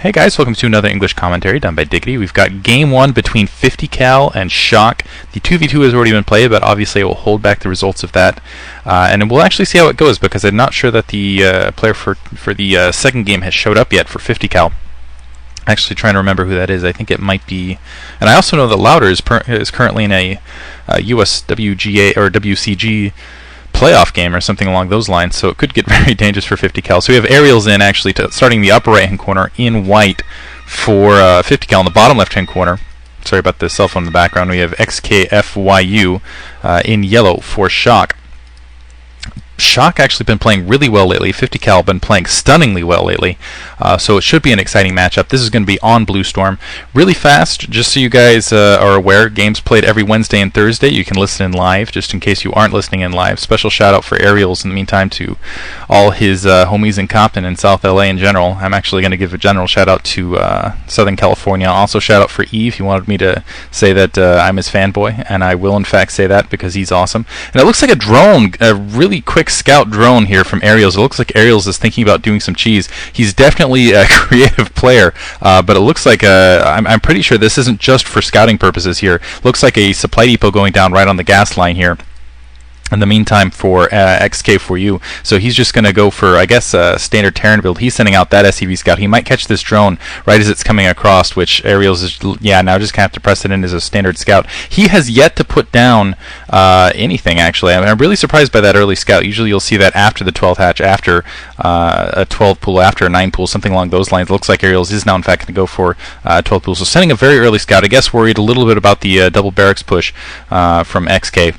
Hey guys, welcome to another English commentary done by Diggity. We've got game one between 50 cal and Shock. The 2v2 has already been played, but obviously I will hold back the results of that. And we'll actually see how it goes, because I'm not sure that the player for the second game has showed up yet for 50 cal. Actually trying to remember who that is. I think it might be... And I also know that Louder is currently in a USWGA or WCG playoff game or something along those lines, so it could get very dangerous for 50 cal. So we have aerials in, actually, starting the upper right hand corner in white for 50 cal. In the bottom left hand corner, sorry about the cell phone in the background, we have Xkfyu in yellow for Shock. Shock actually been playing really well lately. 50 cal been playing stunningly well lately, so it should be an exciting matchup. This is going to be on Blue Storm. Really fast, just so you guys are aware, games played every Wednesday and Thursday. You can listen in live, just in case you aren't listening in live. Special shout out for Aerials in the meantime to all his homies in Compton and South LA in general. I'm actually going to give a general shout out to Southern California. Also shout out for Eve. He wanted me to say that I'm his fanboy, and I will in fact say that because he's awesome. And it looks like a drone, a really quick scout drone here from Aerials. It looks like Aerials is thinking about doing some cheese. He's definitely a creative player, but it looks like I'm pretty sure this isn't just for scouting purposes here. Looks like a supply depot going down right on the gas line here in the meantime for Xkfyu. So he's just going to go for, I guess, standard Terran build. He's sending out that SCV scout. He might catch this drone right as it's coming across, which Aerials is, yeah, now just going to have to press it in as a standard scout. He has yet to put down anything, actually. I mean, I'm really surprised by that early scout. Usually you'll see that after the 12th hatch, after a 12 pool, after a 9 pool, something along those lines. It looks like Aerials is now, in fact, going to go for 12 pool. So sending a very early scout. I guess worried a little bit about the double barracks push from XK.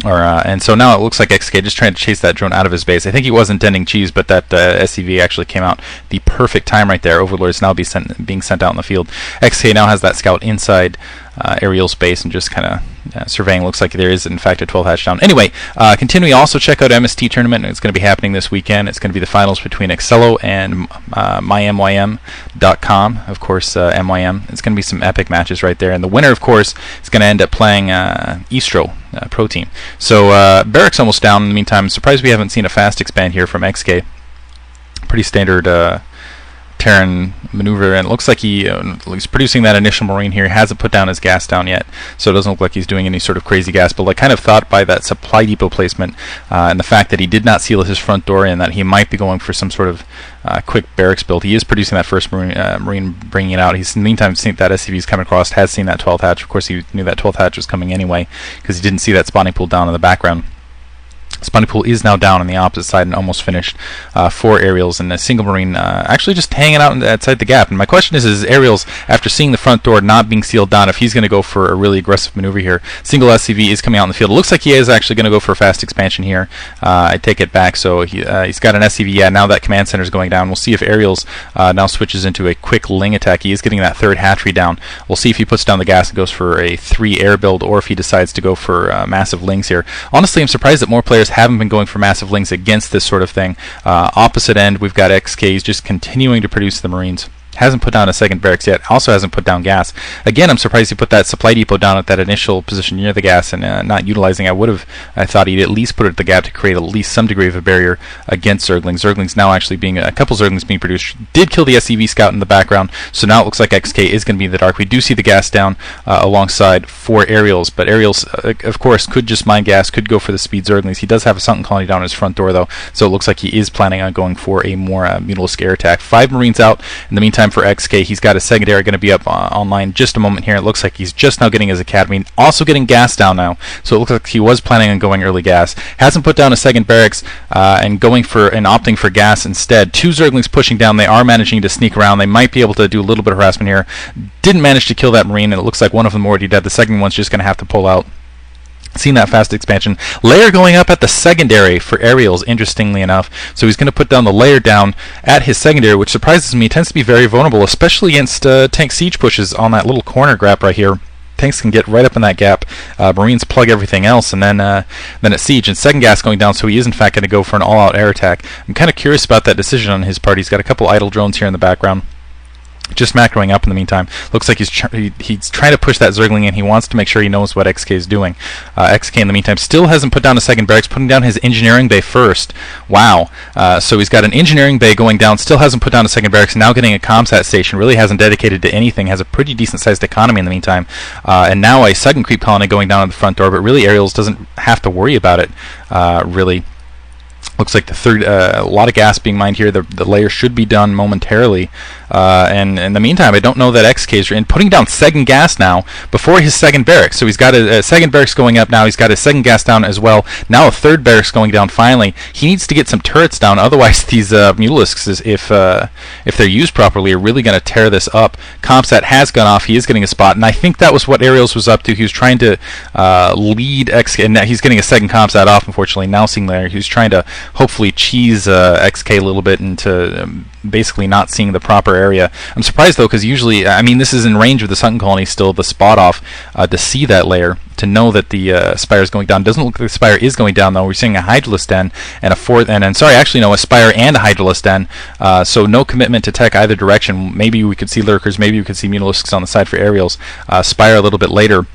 And so now it looks like XK just trying to chase that drone out of his base. I think he was intending cheese, but that SCV actually came out the perfect time right there. Overlord is now being sent out in the field. XK now has that scout inside Aerial's base and just kind of surveying. Looks like there is in fact a 12 hatch down. Anyway, continuing, also check out MST tournament. It's going to be happening this weekend. It's going to be the finals between Excello and mymym.com. Of course, MYM. It's going to be some epic matches right there. And the winner, of course, is going to end up playing Estro Pro Team. So Barracks almost down. In the meantime, I'm surprised we haven't seen a fast expand here from XK. Pretty standard Terran maneuver, and it looks like he's producing that initial Marine here. He hasn't put down his gas down yet, so it doesn't look like he's doing any sort of crazy gas build. I kind of thought by that supply depot placement and the fact that he did not seal his front door in that he might be going for some sort of quick barracks build. He is producing that first Marine bringing it out. He's in the meantime seen that SCV's coming across, has seen that 12th hatch. Of course, he knew that 12th hatch was coming anyway because he didn't see that spawning pool down in the background. Spawning pool is now down on the opposite side and almost finished for Aerials, and a single Marine actually just hanging out outside the gap. And my question is Aerials, after seeing the front door not being sealed down, if he's going to go for a really aggressive maneuver here. Single SCV is coming out in the field. It looks like he is actually going to go for a fast expansion here. I take it back. So he's got an SCV. Yeah, now that command center is going down. We'll see if Aerials now switches into a quick Ling attack. He is getting that third hatchery down. We'll see if he puts down the gas and goes for a 3 air build, or if he decides to go for massive Lings here. Honestly, I'm surprised that more players haven't been going for massive Lings against this sort of thing. Opposite end, we've got XK's just continuing to produce the Marines. Hasn't put down a second barracks yet. Also hasn't put down gas. Again, I'm surprised he put that supply depot down at that initial position near the gas and not utilizing. I thought he'd at least put it at the gap to create at least some degree of a barrier against Zerglings. Zerglings now actually being a couple Zerglings being produced. Did kill the SCV scout in the background, so now it looks like XK is going to be in the dark. We do see the gas down alongside for Aerials, but Aerials, of course, could just mine gas, could go for the speed Zerglings. He does have a sunken colony down his front door, though, so it looks like he is planning on going for a more Mutalisk air attack. 5 Marines out. In the meantime, for XK, he's got a secondary going to be up online just a moment here. It looks like he's just now getting his academy, also getting gas down now, so it looks like he was planning on going early gas. Hasn't put down a second barracks and opting for gas instead. 2 Zerglings pushing down. They are managing to sneak around. They might be able to do a little bit of harassment here. Didn't manage to kill that Marine, and it looks like one of them already dead. The second one's just going to have to pull out. Seen that fast expansion. Layer going up at the secondary for Aerials, interestingly enough. So he's going to put down the layer down at his secondary, which surprises me. He tends to be very vulnerable, especially against tank siege pushes on that little corner gap right here. Tanks can get right up in that gap. Marines plug everything else, and then it's siege. And second gas going down, so he is in fact going to go for an all-out air attack. I'm kind of curious about that decision on his part. He's got a couple idle drones here in the background. Just macroing up in the meantime. Looks like he's trying to push that Zergling in. He wants to make sure he knows what XK is doing. XK in the meantime still hasn't put down a second barracks, putting down his engineering bay first. Wow. So he's got an engineering bay going down, still hasn't put down a second barracks, now getting a comsat station, really hasn't dedicated to anything, has a pretty decent sized economy in the meantime. And now a second creep colony going down at the front door, but really Aerials doesn't have to worry about it, really. Looks like the third, a lot of gas being mined here. The layer should be done momentarily. And in the meantime, I don't know that XK is putting down second gas now before his second barracks. So he's got a second barracks going up now. He's got his second gas down as well. Now a third barracks going down finally. He needs to get some turrets down. Otherwise, these Mutalisks, if they're used properly, are really going to tear this up. Comsat has gone off. He is getting a spot. And I think that was what Aerials was up to. He was trying to lead XK. And he's getting a second Comsat off, unfortunately. Now seeing there, he was trying to hopefully cheese XK a little bit into basically not seeing the proper area. I'm surprised though, because usually, I mean, this is in range of the Sunken Colony still, the spot off, to see that layer, to know that the Spire is going down. Doesn't look like the Spire is going down though. We're seeing a Hydralisk Den and a fourth, and sorry, actually no, a Spire and a Hydralisk Den. So no commitment to tech either direction. Maybe we could see Lurkers, maybe we could see Mutalisks on the side for Aerials. Spire a little bit later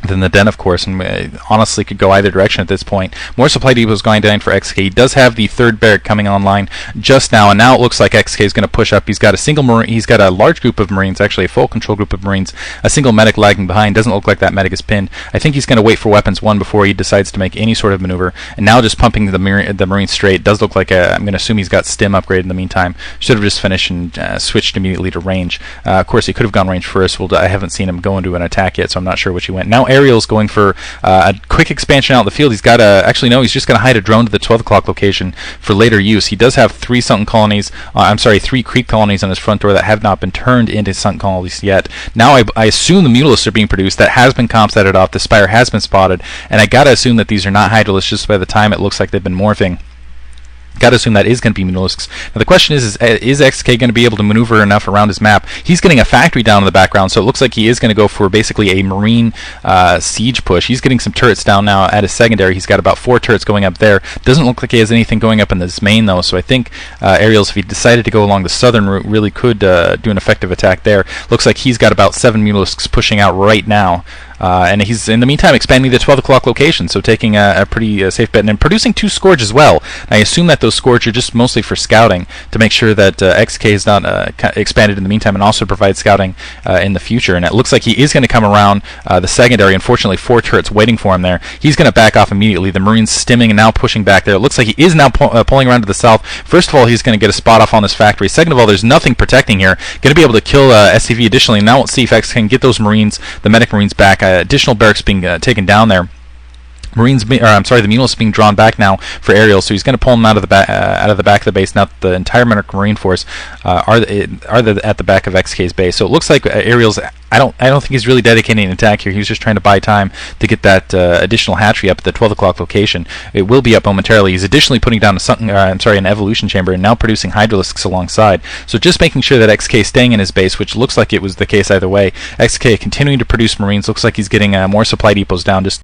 than the Den, of course, and honestly could go either direction at this point. More supply depots going down for XK. He does have the third barrack coming online just now, and now it looks like XK is going to push up. He's got a single Marine, he's got a large group of Marines, actually a full control group of Marines, a single medic lagging behind. Doesn't look like that medic is pinned. I think he's going to wait for weapons one before he decides to make any sort of maneuver, and now just pumping the Marine straight. Does look like I'm going to assume he's got stim upgrade in the meantime. Should have just finished and switched immediately to range. Of course, he could have gone range first. I haven't seen him go into an attack yet, so I'm not sure which he went. Now Aerial's going for a quick expansion out in the field. He's got actually no, he's just going to hide a drone to the 12 o'clock location for later use. He does have three Sunken Colonies, three creep colonies on his front door that have not been turned into Sunken Colonies yet. Now I assume the Mutalisks are being produced. That has been comsetted off. The Spire has been spotted, and I gotta assume that these are not Hydralisks just by the time it looks like they've been morphing. Gotta assume that is going to be Mutalisks. Now the question is XK going to be able to maneuver enough around his map? He's getting a factory down in the background, so it looks like he is going to go for basically a Marine siege push. He's getting some turrets down now at his secondary. He's got about 4 turrets going up there. Doesn't look like he has anything going up in this main though, so I think Aerials, if he decided to go along the southern route, really could do an effective attack there. Looks like he's got about 7 Mutalisks pushing out right now. And he's in the meantime expanding the 12 o'clock location, so taking a pretty safe bet and producing 2 Scourge as well. I assume that those Scourge are just mostly for scouting to make sure that XK is not expanded in the meantime, and also provide scouting in the future. And it looks like he is going to come around the secondary. Unfortunately, 4 turrets waiting for him there. He's going to back off immediately. The Marines stimming and now pushing back there. It looks like he is now pulling around to the south. First of all, he's going to get a spot off on this factory. Second of all, there's nothing protecting here. Going to be able to kill SCV additionally. Now let's see if XK can get those Marines, the medic Marines, back. Additional barracks being taken down there. The Mutalisks being drawn back now for Aerials, so he's going to pull them out of the back of the base. Now the entire Marine force are at the back of XK's base. So it looks like Aerials. I don't think he's really dedicating an attack here. He was just trying to buy time to get that additional hatchery up at the 12 o'clock location. It will be up momentarily. He's additionally putting down an evolution chamber and now producing Hydralisks alongside. So just making sure that XK is staying in his base, which looks like it was the case either way. XK continuing to produce Marines. Looks like he's getting more supply depots down. Just